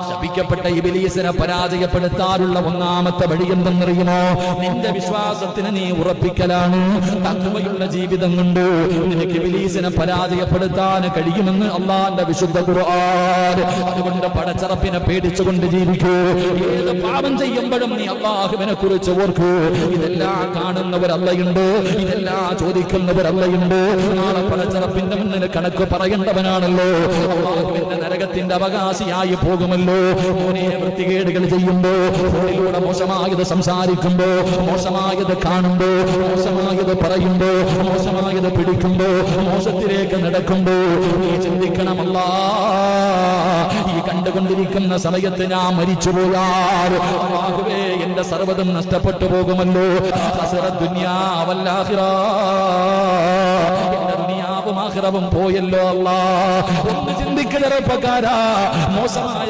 ശപിക്കപ്പെട്ട ഇബ്ലീസിനെ പരാജയപ്പെടുത്താനുള്ള ഒന്നാമത്തെ വഴി എന്തെന്നറിയുമോ? നിന്റെ വിശ്വാസത്തിന് നീ ഉറപ്പിക്കലാണ്. തഖ്വയുള്ള ജീവിതം കൊണ്ട് നിനക്ക് ഇബ്ലീസിനെ പരാജയപ്പെടുത്താൻ കഴിയുമെന്ന് അല്ലാഹുവിന്റെ വിശുദ്ധ ഖുർആൻ. അതുകൊണ്ട് പടച്ചറപ്പിനെ പേടിച്ചുകൊണ്ട് ജീവിക്കൂ. ഏത് പാപം ചെയ്യുമ്പോഴും നീ അല്ലാഹുവിനെ കുറിച്ച് ഓർക്കൂ. ഇതെല്ലാം കാണുന്നവരല്ലയുണ്ട്, ഇതെല്ലാം ചോദിക്കുന്നവരല്ലയുണ്ട്. നാളെ പടച്ചറപ്പിന്റെ മുന്നിൽ കണക്ക് പറയേണ്ടവനാണല്ലോ. അല്ലാഹുവിന്റെ നരകത്തിന്റെ അവകാശിയായി പോകുമല്ലോ. മോനെ, വൃത്തികേടുകൾ ചെയ്യുമ്പോ, ഫോണിലൂടെ മോശമായത് സംസാരിക്കുമ്പോ, മോശമായത് കാണുമ്പോ, മോശമായത് പറയുമ്പോ, മോശമായത് പിടിക്കുമ്പോ, മോശത്തിലേക്ക് നടക്കുമ്പോ നീ ചിന്തിക്കണമല്ല, ഈ കണ്ടുകൊണ്ടിരിക്കുന്ന സമയത്ത് ഞാൻ മരിച്ചുപോയാൽ അല്ലാഹുവേ എന്റെ സർവ്വതും നഷ്ടപ്പെട്ടു പോകുമല്ലോ. ദുനിയാവല്ലാഹിറ, എന്റെ ദുനിയാവും ആഖിറവും പോയല്ലോ. അല്ലാഹ് ഒന്ന് ചിന്തിക്കുന്ന ചെറുപ്പക്കാരാ, മോശമായ